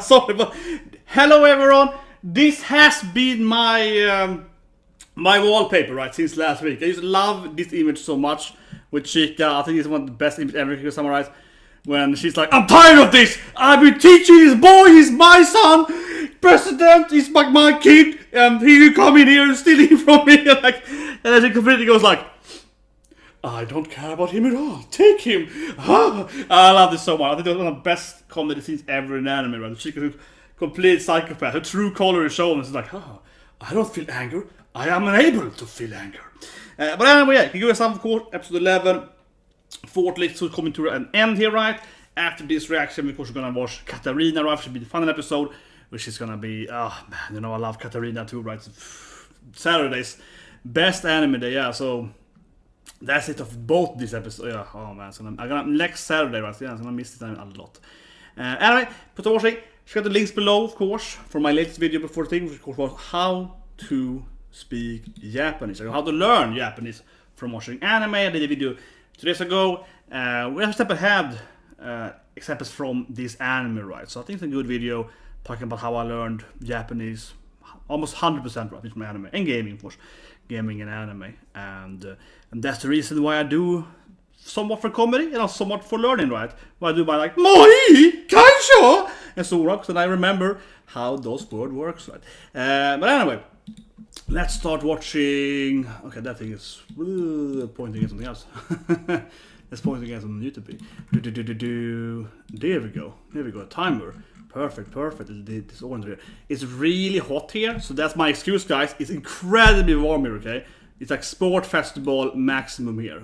Sorry, but hello everyone. This has been my my wallpaper, right, since last week. I just love this image so much with Chika. I think it's one of the best images ever to summarize. When she's like, I'm tired of this! I've been teaching this boy, he's my son! President is like my kid, and he come in here and stealing from me, and then she completely goes like, I don't care about him at all, take him! Ah. I love this so much. I think it was one of the best comedy scenes ever in anime, right? She's a complete psychopath, her true color is shown, and it's like, oh, I don't feel anger, I am unable to feel anger. But anyway, yeah, Kaguya-sama, of course, episode 11. Fourth list so coming to an end here, right? After this reaction, of course, we're gonna watch Katarina, right? Should be the final episode, which is gonna be, oh man, you know I love Katarina too, right? Saturday's best anime day, yeah. So that's it of both these episodes. Yeah, oh man, so I'm gonna next Saturday, right? Yeah, I'm gonna miss this a lot. Anyway, put the watching. Check out the links below, of course, for my latest video before the thing, which of course was how to speak Japanese, or how to learn Japanese from watching anime. I did a video 2 days ago. We have a step ahead examples from this anime, right? So I think it's a good video talking about how I learned Japanese almost 100% right from anime and gaming, of course, gaming and anime, and that's the reason why I do somewhat for comedy and somewhat for learning, right? Why I do my like moi kaisho and so on, so I remember how those words works, right? But anyway, let's start watching. Okay, that thing is pointing at something else. It's pointing at some YouTube. There we go. There we go. A timer. Perfect. This orange here. It's really hot here, so that's my excuse, guys. It's incredibly warm here. Okay, it's like sport festival maximum here.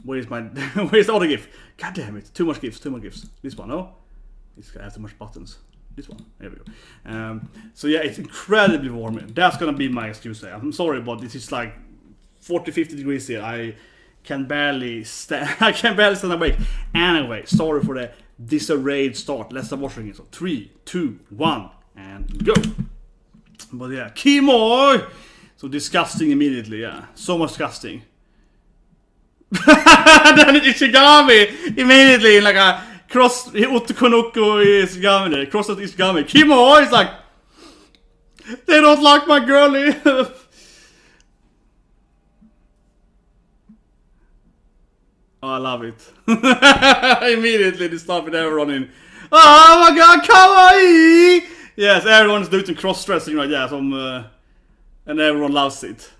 Where's my? Where's the other GIF? God damn it! Too much GIFs. This one, no? It's got too much buttons. This one, there we go. So yeah, it's incredibly warm. That's gonna be my excuse there. I'm sorry, but this is like 40-50 degrees here. I can barely stand. I can barely stand awake. Anyway, sorry for the disarrayed start. Let's start watching it. So 3, 2, 1, and go. But yeah, Kimo. So disgusting immediately. Yeah, so much disgusting. Then it's Ishigami immediately in like a cross Otokonoko Ishigami there. Cross out Ishigami. Kimo is like, they don't like my girlie. Oh, I love it. Immediately they start with everyone in. Oh my god, kawaii! Yes, everyone's doing cross-dressing right, yeah, and everyone loves it.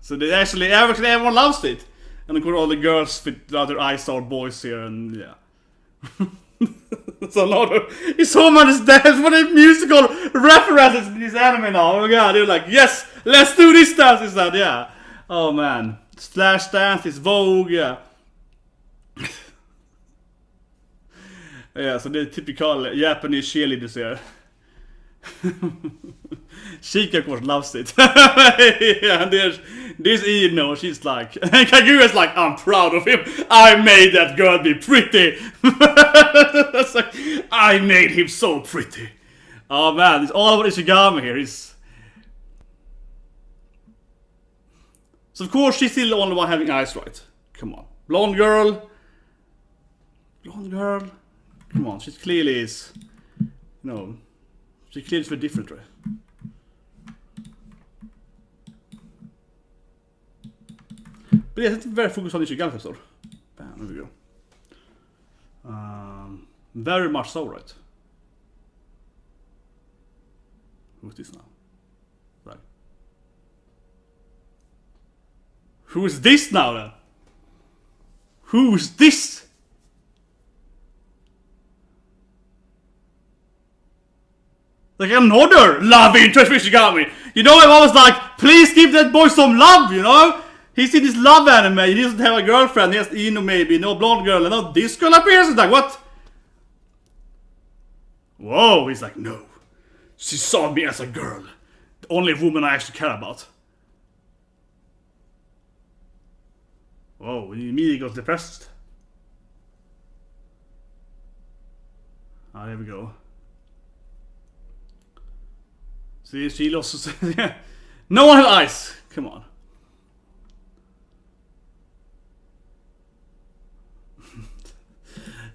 So they actually everyone loves it. And of course all the girls with other iStar boys here, and yeah. It's a lot of, it's so much dance for the musical references in this anime now. Oh my god, they're like, yes, let's do this dance instead, yeah. Oh man, Splash dance is Vogue, yeah. Yeah, so the typical Japanese cheerleaders here. Chika of course loves it. Yeah, and there's this Ino, she's like, Kaguya's like, I'm proud of him. I made that girl be pretty. That's like, I made him so pretty. Oh man, it's all about Ishigami here. So of course she's still the only one having eyes, right? Come on, blonde girl. Come on, she clearly is. No. She clearly is very different, right? But yeah, it's very focused on Ishigami episode. Bam, there we go. Very much so, right? Who's this now? Right. Who is this now then? Who is this? Like another love interest with Ishigami. You know, I was like, please give that boy some love, you know? He's in this love anime, he doesn't have a girlfriend, he has Ino maybe, no blonde girl, and now this girl appears, it's like, what? Whoa, he's like, no. She saw me as a girl. The only woman I actually care about. Whoa, he immediately goes depressed. Ah, there we go. See, she lost. No one has eyes. Come on.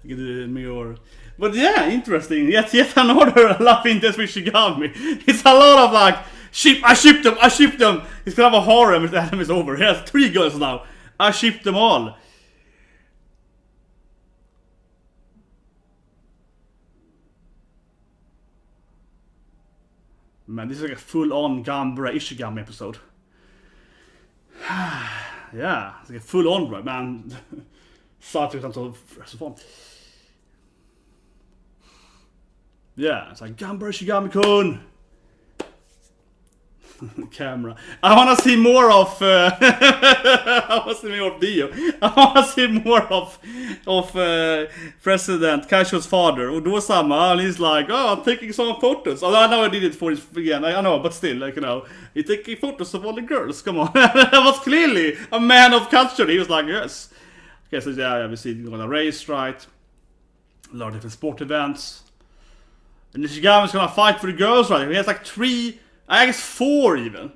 You can do the mirror. But yeah, interesting. Yet another love interest with Ishigami. It's a lot of like, I shipped them. He's gonna have a harem if the anime is over. He has 3 girls now. I shipped them all. Man, this is like a full-on Ganbare Ishigami episode. Yeah, it's like a full-on, right, man. Such a so fun. Yeah, it's like Ganbare Ishigami-kun. Camera. I wanna see more of I wanna see more of Dio. I wanna see more of President Kaisho's father, Odo-sama, and he's like, oh, I'm taking some photos. Oh, I know I did it for his again, I know, but still, like, you know, he's taking photos of all the girls, come on. That was clearly a man of culture. He was like, yes. Okay, so yeah, we see him on a race, right? A lot of different sport events. And Ishigami's gonna fight for the girls, right? He has like 3, I guess 4 even.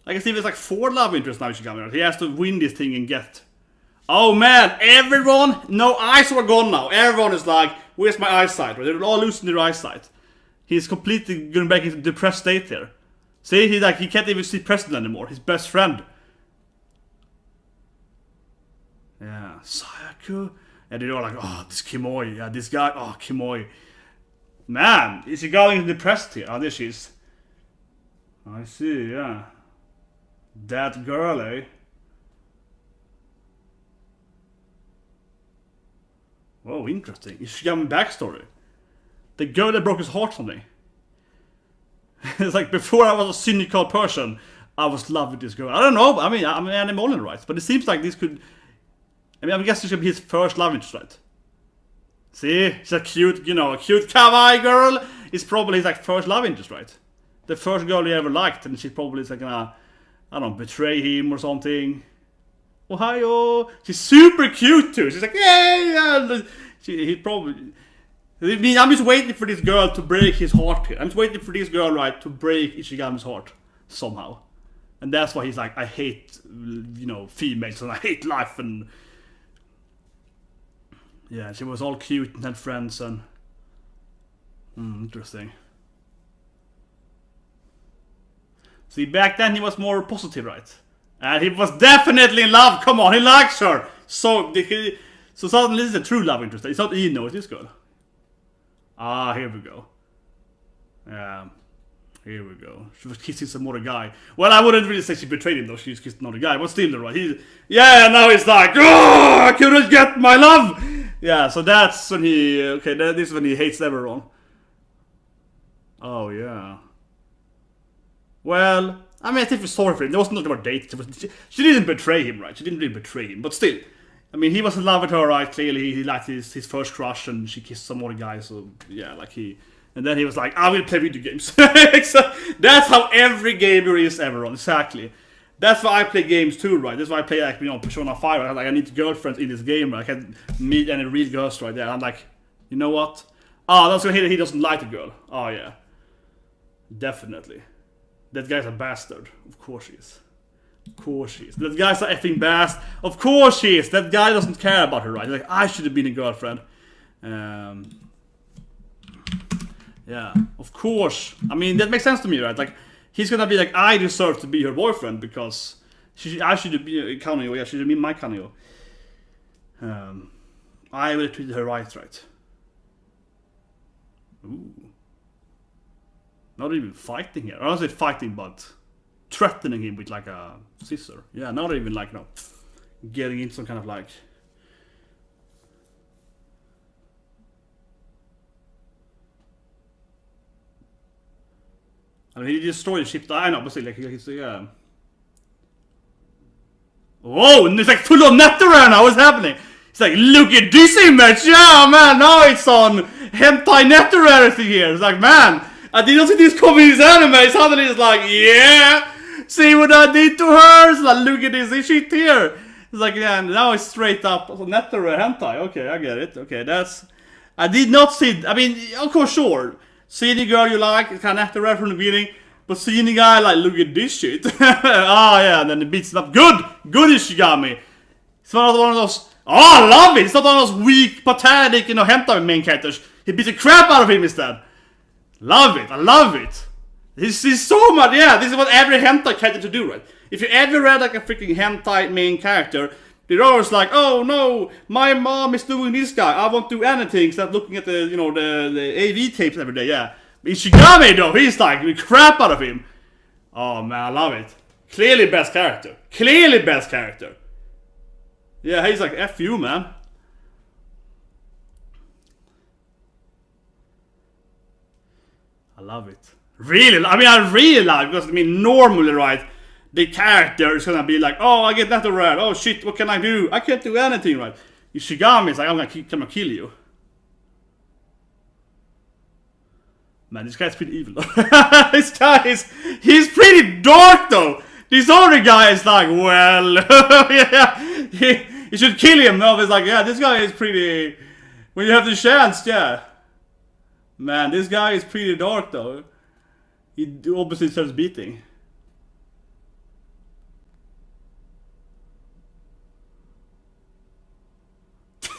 I guess even it's like 4 love interests now Ishigami, right? He has to win this thing and get. Oh man, everyone, no eyes are gone now. Everyone is like, where's my eyesight? Right? They're all losing their eyesight. He's completely going back into depressed state here. See, he can't even see President anymore. His best friend. Yeah, Sayako. And they're all like, oh, this Kimoi. Yeah, this guy. Oh, Kimoi. Man, is he going depressed here? Oh, there she is. I see, yeah. That girl, eh? Oh, interesting. Ishigami backstory. The girl that broke his heart for me. It's like, before I was a cynical person, I was in love with this girl. I don't know, I mean, I'm an animal rights, but it seems like this could... I mean, I guess this should be his first love interest, right? See? She's a cute, you know, a cute kawaii girl. It's probably his like first love interest, right? The first girl he ever liked, and she probably is like gonna, I don't know, betray him or something. Ohio! She's super cute too. She's like, yeah. He probably... I mean, I'm just waiting for this girl to break his heart here. I'm just waiting for this girl, right, to break Ishigami's heart. Somehow. And that's why he's like, I hate, you know, females and I hate life and... Yeah, she was all cute and had friends and... interesting. See, back then he was more positive, right? And he was definitely in love. Come on, he likes her. So suddenly this is a true love interest. It's not Ino, it's this girl. Ah, here we go. Yeah, here we go. She was kissing some other guy. Well, I wouldn't really say she betrayed him though. She was kissing another guy, but still, right? Yeah, now he's like, oh, I couldn't get my love. Yeah, so that's when he. Okay, this is when he hates everyone. Oh yeah. Well, I mean, I think we're sorry for him. There wasn't nothing about dating. She didn't betray him, right? She didn't really betray him, but still. I mean, he was in love with her, right? Clearly, he liked his first crush, and she kissed some other guy, so yeah, like he... And then he was like, I will play video games. That's how every gamer is ever on, exactly. That's why I play games too, right? That's why I play, like, you know, Persona 5, right? Like, I need girlfriends in this game, right? I can't meet any real girls right there. I'm like, you know what? Oh, that's gonna hit it, he doesn't like the girl. Oh, yeah. Definitely. That guy's a bastard. Of course he is. Of course he is. That guy's a effing bastard. Of course he is. That guy doesn't care about her, right? He's like, I should have been a girlfriend. Yeah, of course. I mean, that makes sense to me, right? Like, he's gonna be like, I deserve to be her boyfriend because I should be a Kanyo. Yeah, she should be my Kanyo. I would have treated her right. Ooh. Not even fighting here. I don't say fighting, but threatening him with like a scissor. Yeah, not even like, you know, getting into some kind of like... I mean, he destroyed the ship. I know, but still, like, he's, yeah. Whoa, and it's like full of Netherrealm now, what's happening? It's like, look at this image, yeah, man, now it's on hentai Netherrealm here. It's like, man, I didn't see this coming in this anime. Suddenly it's like, yeah, see what I did to her? It's like, look at this shit here. It's like, yeah, now it's straight up Netherrealm hentai. Okay, I get it. Okay, that's... I did not see... I mean, of course, sure. Seeing the girl you like, it's kind of Netherrealm from the beginning. But seeing the guy like, look at this shit. Ah, yeah, and then it beats it up. Good! Good Ishigami. It's not one of those... Oh, I love it! It's not one of those weak, pathetic, you know, hentai main characters. He beats the crap out of him instead. Love it, I love it. This is so much, yeah, this is what every hentai character to do, right? If you ever read like a freaking hentai main character, they're always like, oh no, my mom is doing this guy, I won't do anything except looking at the, you know, the AV tapes every day, yeah. Ishigami though, he's like, the crap out of him. Oh man, I love it. Clearly best character. Clearly best character. Yeah, he's like, F you, man. I love it. Really, I mean, I really love it because, I mean, normally, right, the character is gonna be like, oh, I get that red, oh shit, what can I do? I can't do anything, right? Ishigami is like, I'm gonna kill you. Man, this guy's pretty evil though. This guy is, he's pretty dark though. This other guy is like, well, yeah, you should kill him. No, it's like, yeah, this guy is pretty, when you have the chance, yeah. Man, this guy is pretty dark though. He obviously starts beating.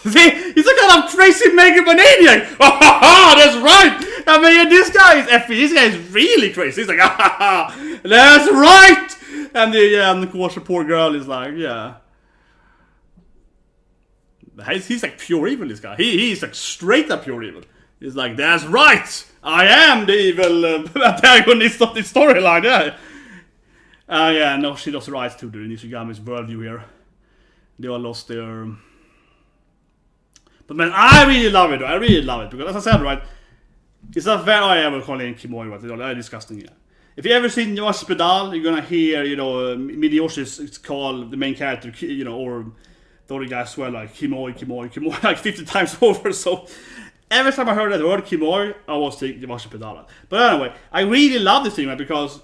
See, he's a kind of crazy megalomaniac. That's right. I mean, this guy is effing. This guy is really crazy. He's like, that's right. And of course the poor girl is like, yeah. He's like pure evil. This guy. He's like straight up pure evil. He's like, that's right! I am the evil antagonist of this storyline, yeah! Yeah, no, she lost rights to the Ishigami's worldview here. They all lost their... But man, I really love it, though. I really love it. Because as I said, right, it's not very... I ever call it Kimoi, right? It's disgusting, yeah. If you ever seen Yoshi Pedal, you're gonna hear, you know, Midiyoshi's, it's called the main character, you know, or the other guys swear like Kimoi, like 50 times over, so... Every time I heard that word Kimoi, I was thinking Yoshi Pedala. But anyway, I really love this thing, right? Because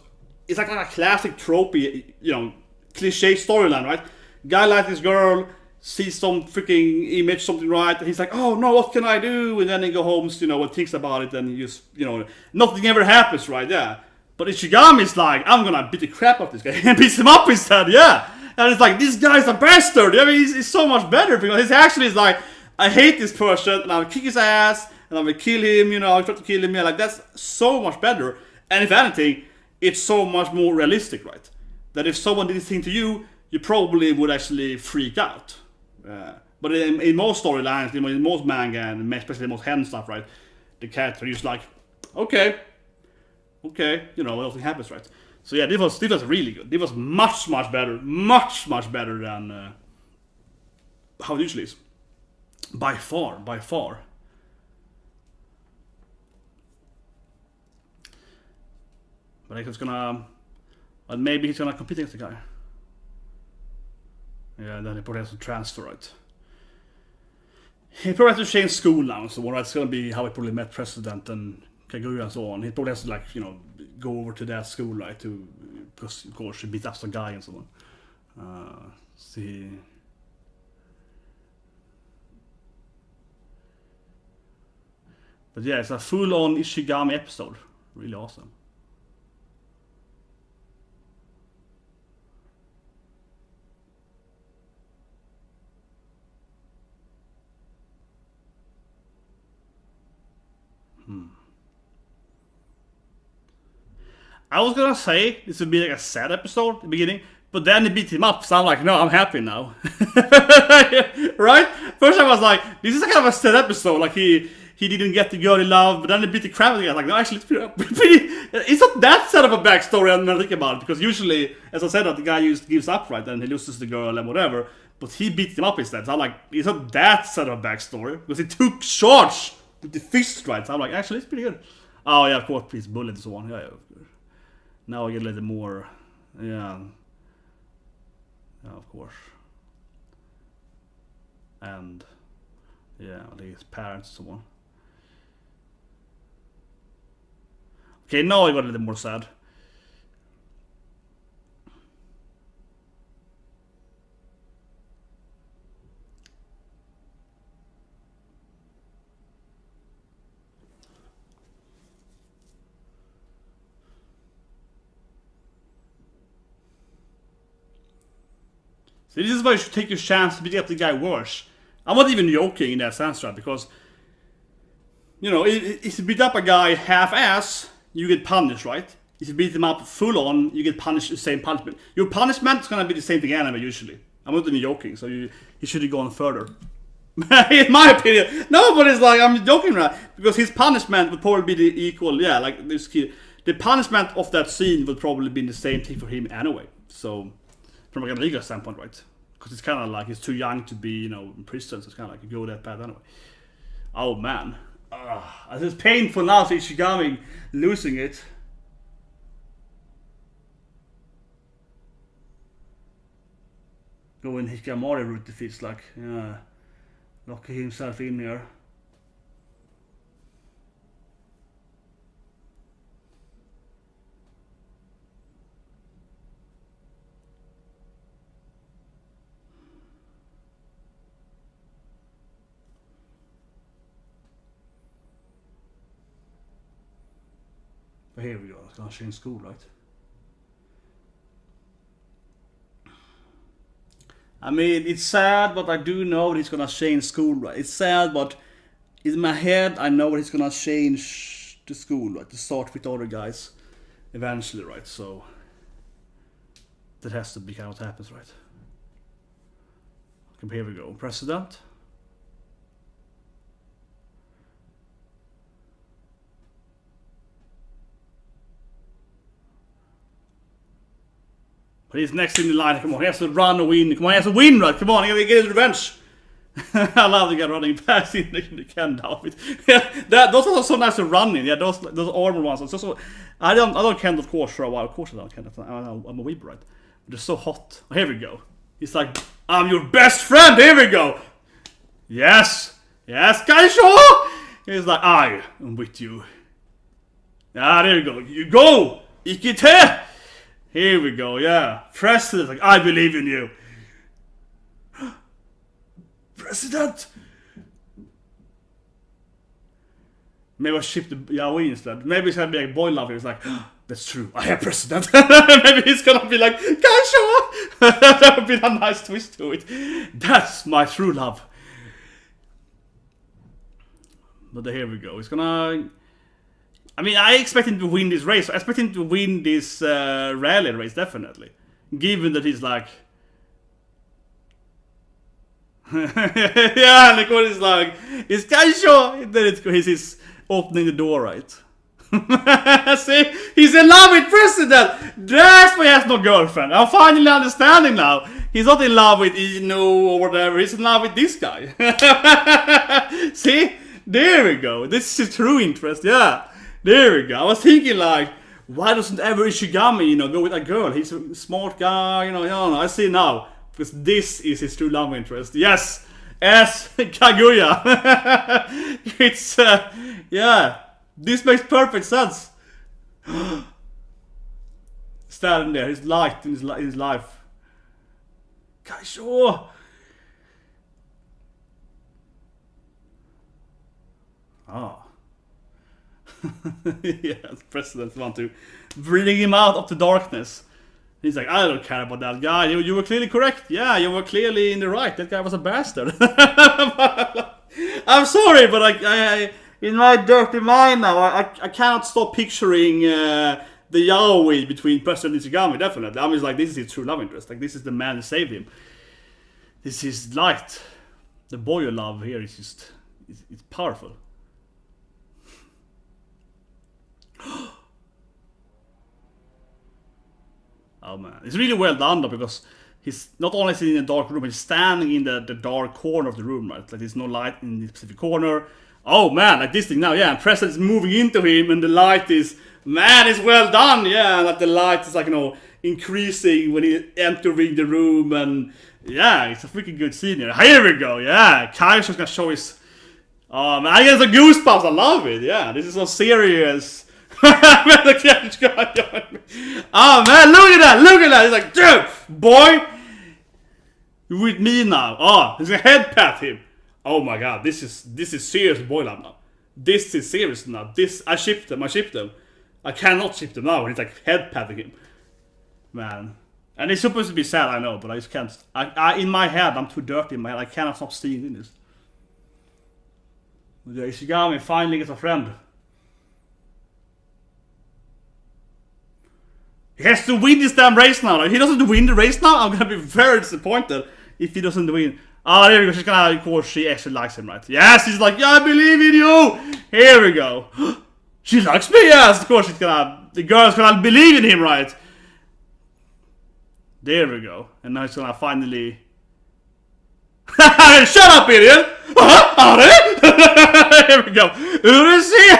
it's like a classic tropey, you know, cliche storyline, right? Guy like this girl, sees some freaking image, something right, and he's like, oh no, what can I do? And then he go home, you know, and thinks about it, and he just, you know, nothing ever happens, right? Yeah. But Ishigami's like, I'm gonna beat the crap out of this guy and beats him up instead, yeah. And it's like, this guy's a bastard. I mean, he's so much better because he's actually is like, I hate this person, and I'll kick his ass, and I'm gonna kill him, you know, I'll try to kill him, yeah, like, that's so much better. And if anything, it's so much more realistic, right? That if someone did this thing to you, you probably would actually freak out. But in most storylines, in most manga, and especially most hen stuff, right, the character is like, okay, you know, nothing happens, right? So yeah, this was really good. This was much better than how it usually is. By far. But I think it's gonna, maybe he's gonna compete against the guy. Yeah, then he probably has to transfer it. He probably has to change school now and so on. That's gonna be how he probably met President and Kaguya and so on. He probably has to, like, you know, go over to that school, right, to, because of course he beat up some guy and so on. See. But yeah, it's a full-on Ishigami episode. Really awesome. I was gonna say this would be like a sad episode at the beginning, but then he beat him up, so I'm like, no, I'm happy now. Right? First I was like, this is a kind of a sad episode, like he didn't get the girl he loved, but then he beat the crap out of the guy. Like, no, actually, it's pretty. It's not that sad of a backstory. I'm not thinking about it, because usually, as I said, the guy gives up, right, and he loses the girl and whatever. But he beat him up instead. So I'm like, it's not that sad of a backstory, because he took charge with the fist, right? So I'm like, actually, it's pretty good. Oh yeah, of course, please bullet and so on. Yeah. Now I get a little more, yeah, of course, and yeah, like his parents and so on. Okay, now I got a little more sad. So this is why you should take your chance to beat up the guy worse. I'm not even joking in that sense, right? Because you know, if you beat up a guy half-ass, you get punished, right? If you beat him up full-on, you get punished the same punishment. Your punishment is gonna be the same thing anyway, usually. I'm not even joking, so you should have gone further. In my opinion. No, but it's like, I'm joking, right? Because his punishment would probably be the equal, yeah, like this kid. The punishment of that scene would probably be the same thing for him anyway. So, from a Ganbare standpoint, right? Because it's kind of like he's too young to be, you know, in prison, so it's kind of like you go that bad anyway. Oh man. It's painful now to Ishigami losing it. Going Hikamori route, it feels like. Yeah. Locking himself in here. But here we go, it's gonna change school, right? I mean, it's sad, but I do know that he's gonna change school, right? It's sad, but in my head, I know that he's gonna change the school, right? To start with other guys eventually, right? So that has to be kind of what happens, right? Okay, here we go. President. But he's next in the line. Come on, he has to run and win. Come on, he has to win, right? Come on, he has to get his revenge. I love the guy running past in the Ken outfit. Yeah, those are so nice to run in. Yeah, those armor ones. It's also, I don't Ken, of course, for a while. Of course I don't Ken. I'm a weeb, right? But they're so hot. Here we go. He's like, I'm your best friend. Here we go. Yes, yes, Kaisho. He's like, I am with you. Ah, there you go. You go, IKITE. Here we go, yeah. President, like, I believe in you. President! Maybe I ship the yaoi instead. Maybe it's gonna be like boy lover. It's like, that's true, I am president. Maybe he's gonna be like, Kaisho! That would be a nice twist to it. That's my true love. But here we go. He's gonna... I mean, I expect him to win this race. I expect him to win this rally race, definitely. Given that he's like... yeah, like what is like... It's Kaisho! Then he's opening the door, right? See? He's in love with President! That's why he has no girlfriend. I'm finally understanding now. He's not in love with Ino or whatever. He's in love with this guy. See? There we go. This is his true interest, yeah. There we go. I was thinking like, why doesn't ever Ishigami, you know, go with a girl? He's a smart guy, you know. I see now. Because this is his true love interest. Yes! As Kaguya! It's, yeah. This makes perfect sense. Standing there, his light in his life. Kaisho! Ah. Yeah, the president want to bring him out of the darkness. He's like, I don't care about that guy. You were clearly correct. Yeah, you were clearly in the right. That guy was a bastard. I'm sorry, but I in my dirty mind now, I cannot stop picturing the yaoi between President and Ishigami, definitely. I'm just like, this is his true love interest. Like, this is the man who saved him. This is light. The boy you love here is just, it's powerful. Oh man, it's really well done though, because he's not only sitting in the dark room, he's standing in the dark corner of the room, right? Like there's no light in the specific corner. Oh man, like this thing now, yeah, and President is moving into him and the light is, man, it's well done, yeah, like the light is like, you know, increasing when he's entering the room, and yeah, it's a freaking good scene here. Here we go, yeah, Kaisho's gonna show his, oh man, I get the goosebumps, I love it, yeah, this is so serious. Oh man, look at that, he's like, dude, boy, you're with me now. Oh, he's gonna head pat him. Oh my god, this is serious boy love now. This is serious now. I shipped them. I cannot ship them now when he's like head patting him. Man. And it's supposed to be sad, I know, but I just can't. I in my head, I'm too dirty in my head. I cannot stop seeing this. The Ishigami finally gets a friend. He has to win this damn race now. If he doesn't win the race now, I'm gonna be very disappointed if he doesn't win. Oh, there we go. She's gonna, of course, she actually likes him, right? Yes, he's like, yeah, I believe in you. Here we go. She likes me, yes. Of course, the girl's gonna believe in him, right? There we go. And now he's gonna finally. Shut up, idiot! Here we go. Who is he?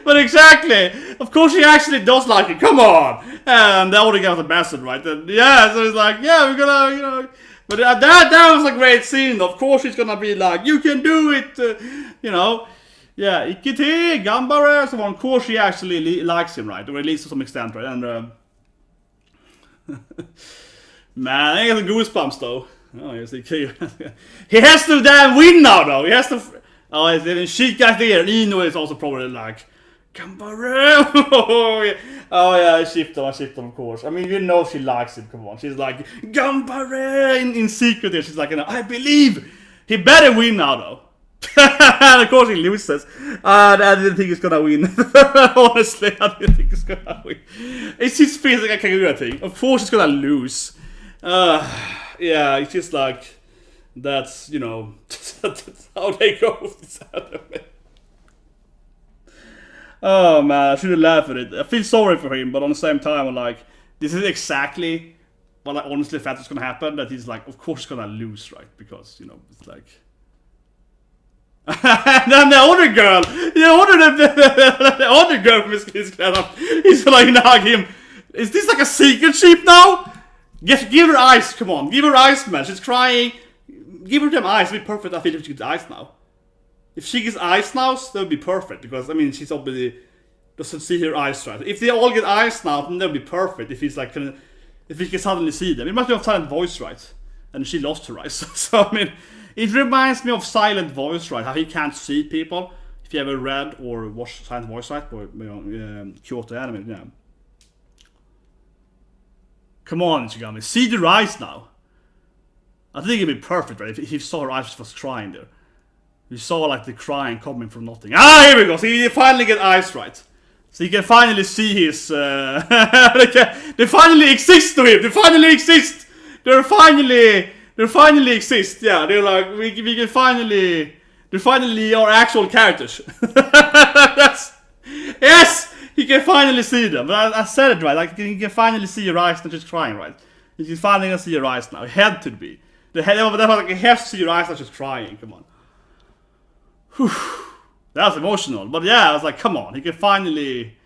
But exactly. Of course, she actually does like it. Come on. And the other guy was a bastard, right? And yeah, so it's like, yeah, we're gonna, you know. But that was a great scene. Of course, she's gonna be like, you can do it, you know. Yeah, IKITE, Ganbare, so of course she actually likes him, right? Or at least to some extent, right? And man, I get the goosebumps though. Oh, yes, he has to damn win now, though. He has to. Oh, it's even Chika there. Ino is also probably like, Ganbare. Oh yeah, I shipped him, of course. I mean, you know she likes him. Come on, she's like Ganbare in secret. Here, she's like, you know, I believe he better win now, though. And of course he loses. I didn't think he's gonna win. Honestly, I didn't think he's gonna win. It's just feels like a Kaguya thing. Of course he's gonna lose. Yeah, it's just like that's, you know, that's how they go with this anime. Oh man, I shouldn't laugh at it. I feel sorry for him, but on the same time, I'm like, this is exactly what I honestly thought was gonna happen. That he's like, of course he's gonna lose, right? Because, you know, it's like. And then the other girl from his class, he's like, nag him. Is this like a secret sheep now? Give her eyes, come on. Give her eyes, man. She's crying. Give her them eyes. It'll be perfect. I feel if she gets eyes now. If she gets eyes now, that would be perfect. Because, I mean, she's obviously doesn't see her eyes right. If they all get eyes now, then that would be perfect. If he's like, if he can suddenly see them. It must be a silent voice, right? And she lost her eyes. So, I mean, it reminds me of Silent Voice, right? How he can't see people. If you ever read or watched Silent Voice, right? Or, you know, Kyoto anime, yeah. Come on, Ishigami, see the eyes now. I think it'd be perfect, right? If you saw her eyes was crying there. You saw like the crying coming from nothing. Ah, here we go. So you finally get eyes right. So you can finally see his. They finally exist to him. They finally exist. They finally exist. Yeah, they're like we can finally. They finally are actual characters. Yes. You can finally see them. But I said it right. Like you can finally see your eyes, not just crying, right? You can finally see your eyes now. It had to be. The head over there, like you have to see your eyes, not just crying. Come on. Whew. That was emotional. But yeah, I was like, come on. He can finally.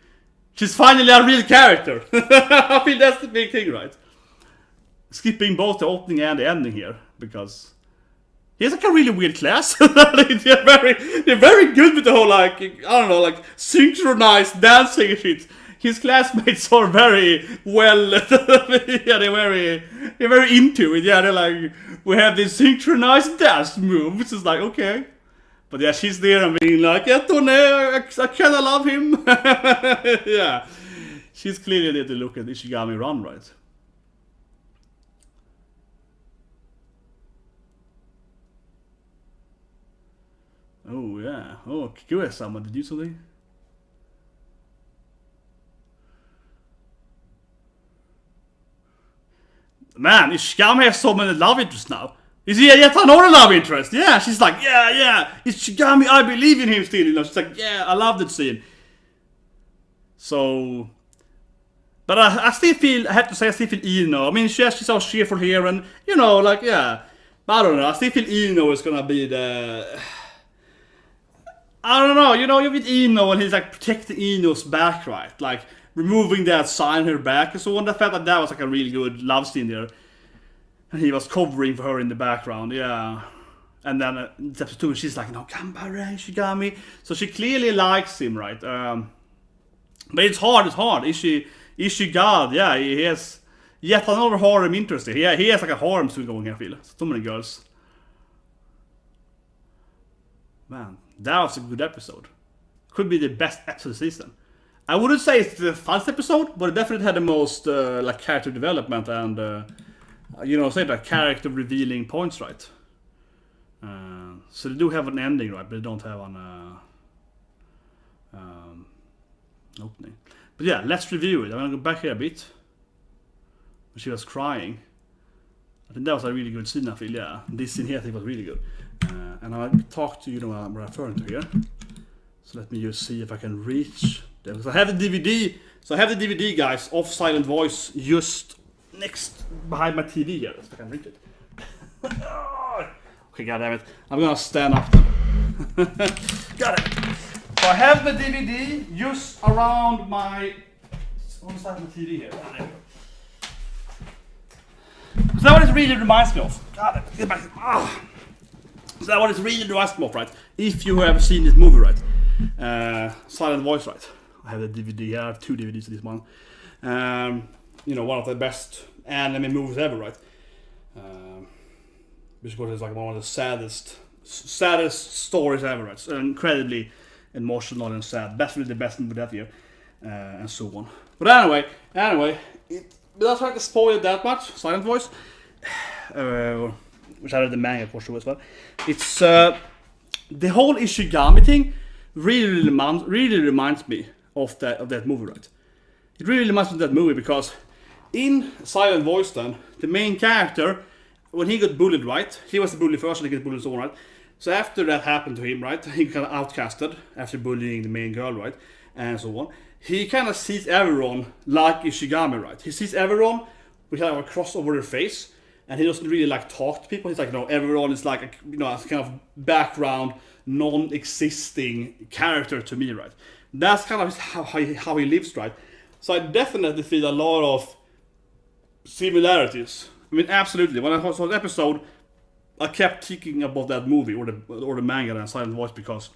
She's finally a real character. I feel that's the big thing, right? Skipping both the opening and the ending here because. He has like a really weird class. they're very good with the whole like I don't know like synchronized dancing and shit. His classmates are very well. Yeah, they're very into it. Yeah, they're like we have this synchronized dance move, which is like okay. But yeah, she's there and being like, Otome, I kinda love him. Yeah, she's clearly there to look at Ishigami run, right? Oh yeah. Oh, Kaguya-sama, did you do something? Man, Ishigami has so many love interests now. Is he yet another love interest? Yeah, she's like, yeah. Ishigami, I believe in him still. You know, she's like, yeah, I love that scene. So, but I still feel, I have to say, I still feel Ino. I mean, she's so cheerful here, and you know, like, yeah. But I don't know. I still feel Ino is gonna be the. I don't know, you know, you're with Ino and he's like protecting Ino's back, right? Like removing that sign on her back and so on. I felt like that was like a really good love scene there. And he was covering for her in the background, yeah. And then episode 2, she's like, no, Ganbare, Ishigami. So she clearly likes him, right? But it's hard. Ishigami, yeah, he has yet another harem interest here. Yeah, he has like a harem still going, I feel. So many girls. Man. That was a good episode. Could be the best episode of the season. I wouldn't say it's the first episode, but it definitely had the most like character development and you know, say like character revealing points, right? So they do have an ending, right? But they don't have an opening. But yeah, let's review it. I'm gonna go back here a bit. She was crying. I think that was a really good scene, I feel, yeah. This scene here I think was really good. And I'll talk to you know what I'm referring to here. So let me just see if I can reach them. Because I have the DVD. So I have the DVD, guys, of Silent Voice just next behind my TV here. If I can reach it. Okay, goddammit. I'm gonna stand up. Got it. So I have the DVD just around my... on the side of the TV here. There we go. So that what it really reminds me of. God, get back. So that what it really reminds me of, right? If you have seen this movie, right? Silent Voice, right? I have the DVD here. I have 2 DVDs of this one. You know, one of the best anime movies ever, right? Because it's like one of the saddest stories ever, right? So incredibly emotional and sad. Definitely the best movie that year, and so on. But anyway, without trying to spoil it that much, Silent Voice, which I read the manga for sure as well. It's the whole Ishigami thing really reminds me of that movie, right? It really reminds me of that movie because in Silent Voice, then the main character, when he got bullied, right? He was the bully first, and he got bullied so on, right? So after that happened to him, right? He kind of outcasted after bullying the main girl, right? And so on. He kind of sees everyone like Ishigami, right? He sees everyone with kind of a cross over their face, and he doesn't really like talk to people. He's like, you know, everyone is like, a kind of background, non-existing character to me, right? That's kind of how he lives, right? So I definitely feel a lot of similarities. I mean, absolutely. When I saw the episode, I kept thinking about that movie or the manga and Silent Voice because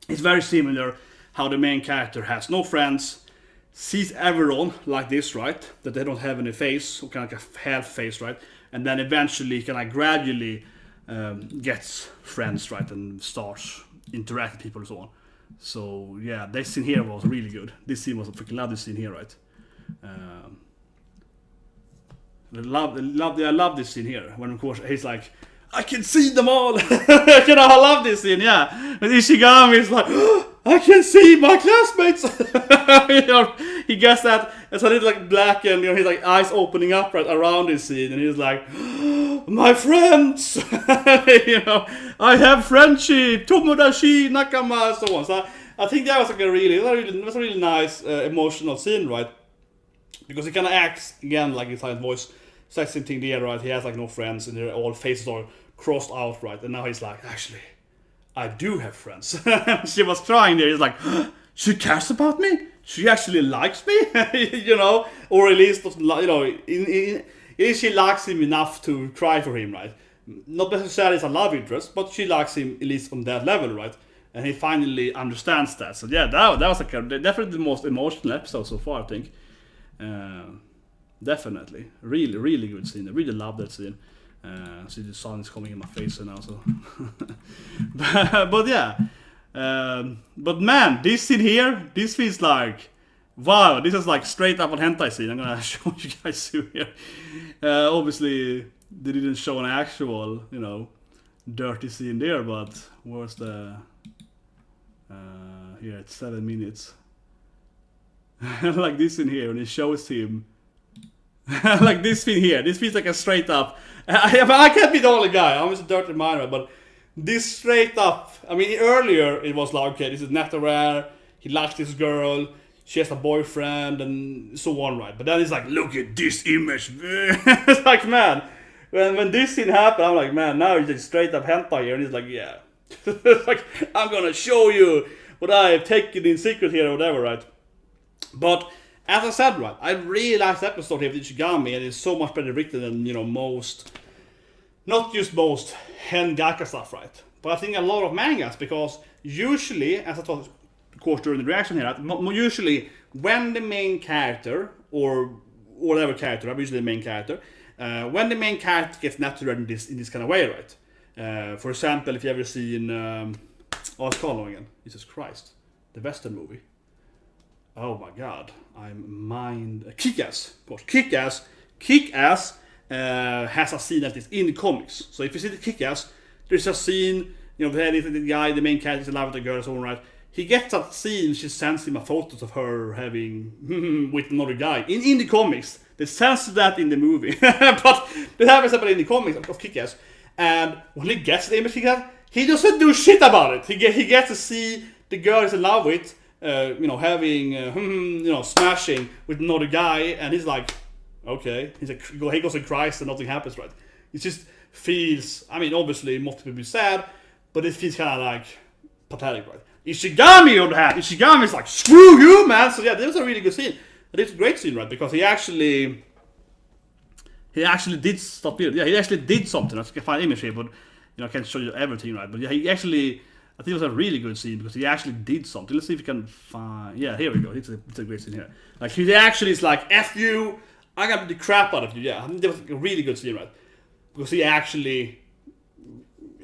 it's very similar. How the main character has no friends, sees everyone like this, right? That they don't have any face, or kind of like a half face, right? And then eventually, kind of gradually gets friends, right? And starts interacting with people and so on. So yeah, this scene here was really good. This scene was, I freaking love this scene here, right? I love this scene here. When of course he's like, I can see them all. You know, I love this scene, yeah. And Ishigami is like, oh, I can see my classmates. You know, he gets that. It's a little like black and, you know, he's like eyes opening up right around this scene, and he's like, oh, my friends. You know, I have friendship, tomodachi, nakama, so on. So I think that was like a really nice emotional scene, right? Because he kind of acts again like his Silent Voice. Same thing there, right? He has like no friends, and their all faces are crossed out, right? And now he's like, actually, I do have friends. She was crying there. He's like, she cares about me. She actually likes me, you know, or at least, you know, she likes him enough to cry for him, right? Not necessarily as a love interest, but she likes him at least on that level, right? And he finally understands that. So yeah, that was like definitely the most emotional episode so far, I think. Definitely, really good scene. I really love that scene. See the sun is coming in my face now, so. but yeah, but man, this scene here, this feels like, wow, this is like straight up a hentai scene. I'm gonna show you guys too here. Obviously, they didn't show an actual, you know, dirty scene there, but where's the? Here it's 7 minutes. Like this in here, when it shows him. Like this scene here, this feels like a straight up. I can't be the only guy. I'm just a dirty minor, but this straight up. I mean, earlier it was like, okay, this is not rare. He likes this girl. She has a boyfriend and so on, right? But then it's like, look at this image. It's like, man, when this scene happened, I'm like, man, now it's just straight up hentai here, and he's like, yeah, it's like, I'm gonna show you what I have taken in secret here or whatever, right? But as I said, right, I really like the episode here with Ishigami, and it's so much better written than, you know, most, not just most Hengaka stuff, right? But I think a lot of mangas, because usually, as I thought, of course, during the reaction here, usually when the main character, or whatever character, I'm usually the main character, when the main character gets natural in this kind of way, right? For example, if you ever seen, what's it called again? Jesus Christ, the Western movie. Oh my god, Kick-Ass, of course. Kick-Ass has a scene that is in the comics. So if you see the Kick-Ass, there's a scene you know, the guy, the main character is in love with the girl, so right. He gets that scene, she sends him a photos of her having with another guy. In the comics. They censor that in the movie. But that happens in the comics of Kick-Ass. And when he gets the image he doesn't do shit about it. He gets to see the girl he's in love with, you know, having, you know, smashing with another guy. And he's like, okay. He's like, he goes and cries and nothing happens, right? It just feels, I mean, obviously, most people be sad, but it feels kind of like pathetic, right? Ishigami on the hand. Ishigami is like, screw you, man. So yeah, that was a really good scene. It's a great scene, right? Because he actually did stuff here. Yeah, he actually did something. I can find image here, but you know, I can't show you everything, right? But yeah, he actually, I think it was a really good scene because he actually did something. Let's see if we can find. Yeah, here we go. It's a great scene here. Like he actually is like, F you, I got the crap out of you. Yeah, I think that was a really good scene, right? Because he actually,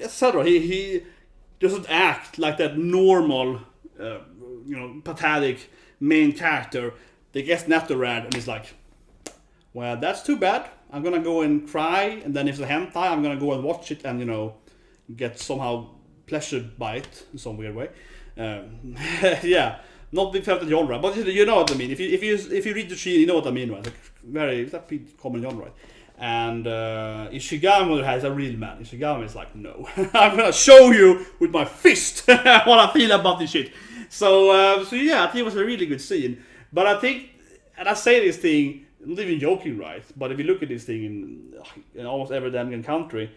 etc. He doesn't act like that normal, you know, pathetic main character. They gets Netherad and he's like, well, that's too bad. I'm gonna go and cry, and then if it's a hentai, I'm gonna go and watch it and, you know, get somehow pleasured by it in some weird way. Yeah, not big fan of the genre, but you know what I mean. If you read the scene, you know what I mean, right? It's a pretty common genre, right? And Ishigami has a real man. Ishigami is like, no, I'm gonna show you with my fist what I feel about this shit. So yeah, I think it was a really good scene. But I think, and I say this thing, I'm not even joking, right? But if you look at this thing in almost every damn country,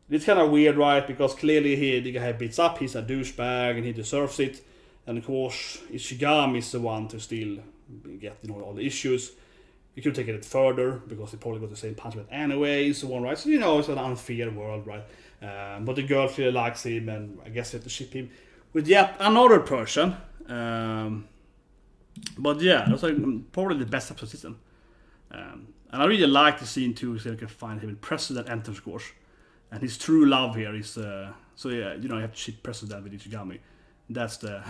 it's kind of weird, right? Because clearly the guy beats up, he's a douchebag and he deserves it. And of course, Ishigami is the one to still get, you know, all the issues. You could take it further because they probably got the same punishment anyway, and so on, right? So, you know, it's an unfair world, right? But the girl clearly likes him, and I guess you have to ship him with yet another person. But yeah, that's like probably the best episode system. And I really like the scene too, so you can find him in President enters course. And his true love here is, so yeah, you know, you have to ship President with Ishigami. That's the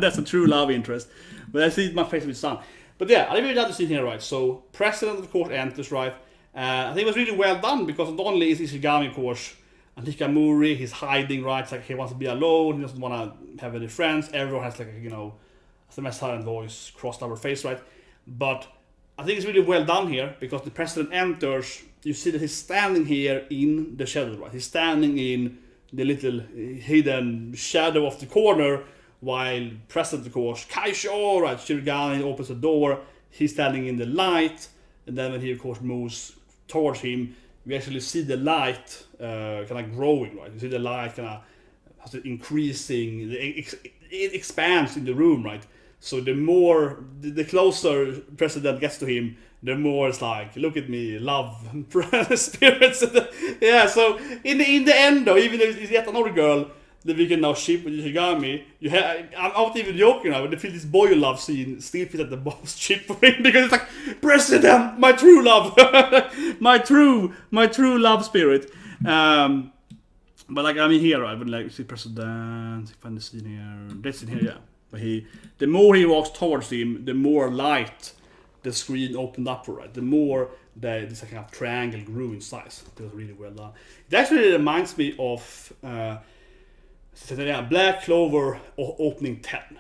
that's a true love interest. But I see it my face with his son. But yeah, I really like the scene here, right? So President of course enters, right? I think it was really well done because not only is Ishigami, of course, and Hikamuri, he's hiding, right? It's like he wants to be alone, he doesn't want to have any friends. Everyone has like, you know, the most silent voice crossed over face, right? But I think it's really well done here because the president enters. You see that he's standing here in the shadow, right? He's standing in the little hidden shadow of the corner, while president, of course, Kaisho, right? Shirogane opens the door. He's standing in the light, and then when he, of course, moves towards him, we actually see the light kind of growing, right? You see the light kind of increasing. It expands in the room, right? So the closer president gets to him, the more it's like, look at me, love, spirits. Yeah, so in the end though, even though it's yet another girl that we can now ship with Ishigami, I'm not even joking now, but I feel this boy you love scene still feels like the most ship for him because it's like, President, my true love, my true love spirit. But like, I mean here, I would like to see President, find the scene here, this scene here, yeah. But the more he walks towards him, the more light the screen opened up for, right? The more this kind of triangle grew in size. It was really well done. It actually reminds me of Black Clover opening 10.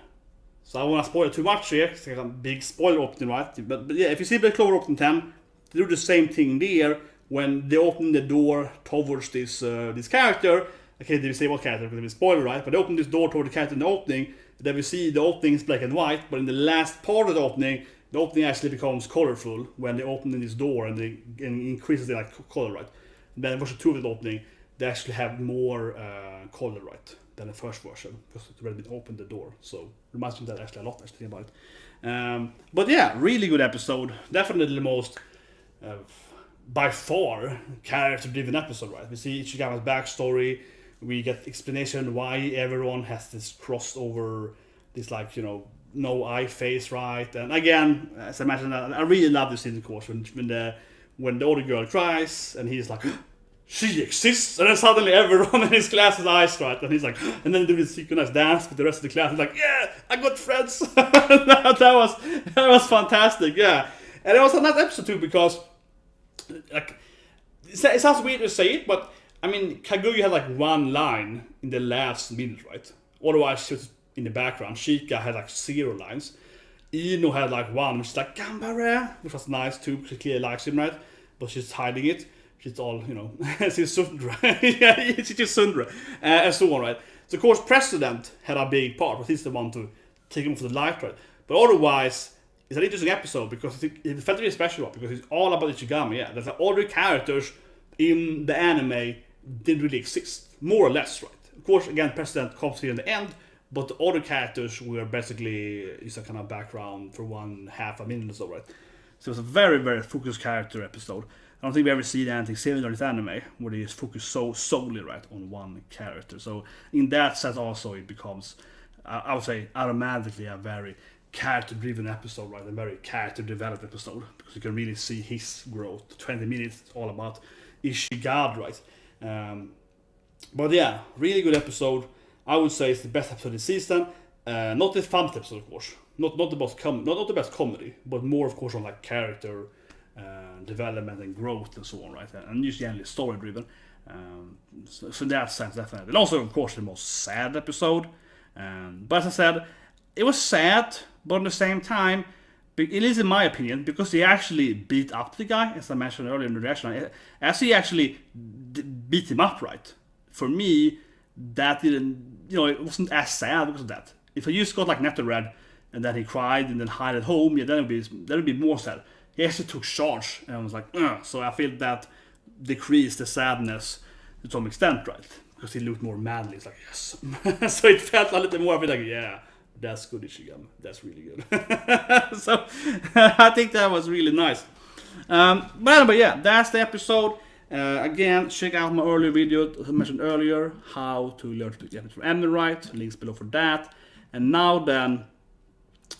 So I won't spoil too much here. It's like a big spoiler opening, right? But yeah, if you see Black Clover opening 10, they do the same thing there when they open the door towards this character. Okay, they say what character because it's a spoiler, right? But they open this door toward the character in the opening. Then we see the opening is black and white, but in the last part of the opening actually becomes colorful when they open this door and they increases the like color, right? And then version 2 of the opening, they actually have more color, right, than the first version because it's already been opened the door. So it reminds me of that actually a lot, actually about it. But yeah, really good episode. Definitely the most by far character-driven episode, right? We see Ishigami's backstory. We get explanation why everyone has this crossed over, this like, you know, no eye face, right? And again, as I mentioned, I really love this scene, of course, when the older girl cries and he's like, she exists, and then suddenly everyone in his class is eyes, right? And he's like, and then do this synchronized dance with the rest of the class. He's like, yeah, I got friends. that was fantastic, yeah. And it was a nice episode too because, like, it sounds weird to say it, but I mean, Kaguya had like one line in the last minute, right? Otherwise, she was in the background. Chika had like 0 lines. Ino had like one, which is like Ganbare, which was nice too, because she clearly likes him, right? But she's hiding it. She's all, you know, she's Sundra. Yeah, she's just Sundra. And so on, right? So, of course, President had a big part, but he's the one to take him for the light, right? But otherwise, it's an interesting episode because it felt really special because it's all about Ishigami, yeah. There's like all the characters in the anime didn't really exist, more or less, right? Of course, again, President comes here in the end, but the other characters were basically is a kind of background for 1/2 a minute or so, right? So it was a very, very focused character episode. I don't think we've ever seen anything similar in this anime where they just focus so solely right on one character. So in that sense, also it becomes, I would say, automatically a very character-driven episode, right? A very character-developed episode because you can really see his growth. 20 minutes, it's all about Ishigami, right? But yeah, really good episode. I would say it's the best episode this season. Not the fun episode, of course. Not the best comedy, but more, of course, on like character development and growth and so on, right? And just generally story driven. So in that sense, definitely. And also, of course, the most sad episode. But as I said, it was sad, but at the same time, it is in my opinion, because he actually beat up the guy, as I mentioned earlier in the reaction. As he actually beat him up, right? For me, that didn't, you know, it wasn't as sad because of that. If I just got like Nether Red and then he cried and then hid at home, yeah, then it would be more sad. He actually took charge and I was like, ugh. So I feel that decreased the sadness to some extent, right? Because he looked more manly. It's like, yes. So it felt a little more, I feel like, yeah, that's good, Ishigami. That's really good. So I think that was really nice. But anyway, yeah, that's the episode. Again, check out my earlier video, as I mentioned earlier, how to learn to speak Japanese from anime right. Links below for that. And now then,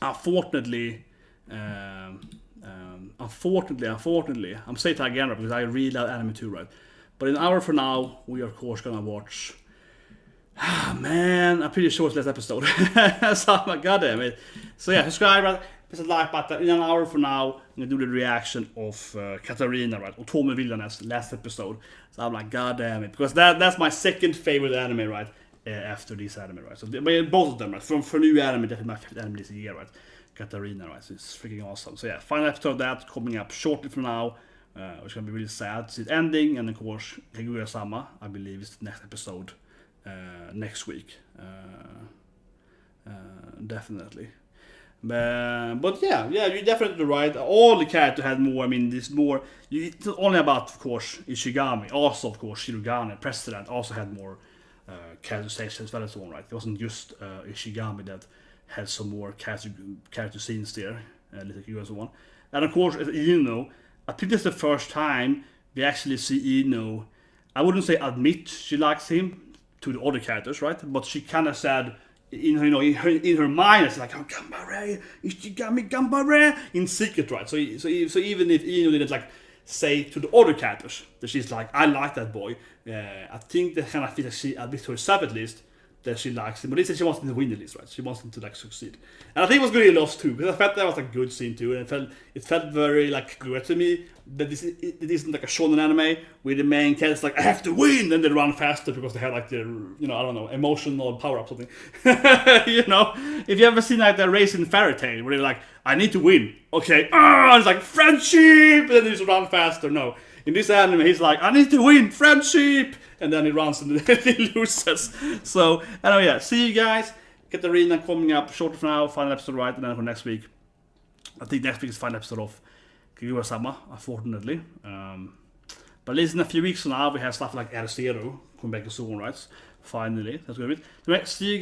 unfortunately, I'm saying that again because I really love anime too, right? But in an hour from now, we are of course gonna watch. Man, I'm pretty sure it's last episode. So, my goddamn it. So yeah, subscribe, right? Press the like button. In an hour from now, I'm gonna do the reaction of Katarina, right? Otome Villainess, last episode. So I'm like, goddamn it, because that's my second favorite anime, right? After this anime, right? So both of them, right? For new anime, definitely my favorite anime this year, right? Katarina, right? So it's freaking awesome. So yeah, final episode of that coming up shortly from now, which is gonna be really sad to see it ending, and of course Kaguya-sama, I believe, is the next episode next week, definitely. But yeah, you're definitely right. All the characters had more. I mean, there's more. It's not only about, of course, Ishigami. Also, of course, Shirogane, President, also had more characterizations as well as so on, right? It wasn't just Ishigami that had some more character scenes there, little and so on. And of course, Ino, I think that's the first time we actually see Ino. I wouldn't say admit she likes him to the other characters, right? But she kind of said, in her mind, it's like, oh, Ganbare, Ishigami, Ganbare, in secret, right? So even if Ino didn't like say to the other characters that she's like, I like that boy, I think that kind of feels like she admits to herself at least that she likes him, but she wants him to win at least, right? She wants him to like succeed, and I think it was good he lost too, because I felt that was a good scene too, and it felt very like good to me that it isn't like a shonen anime where the main character's like, I have to win, then they run faster because they have like their, I don't know, emotional power up something. If you ever seen like the racing fairy tale where they're like, I need to win, okay, it's like friendship, and then they just run faster. No, in this anime he's like, I need to win, friendship, and then he runs and he loses. So, anyway, yeah, see you guys. Katarina coming up shortly from now, final episode, right? And then for next week, I think next week is final episode of Kaguya-sama, unfortunately. But at least in a few weeks from now, we have stuff like R0 coming back to soon, right? Finally, that's good. See you guys.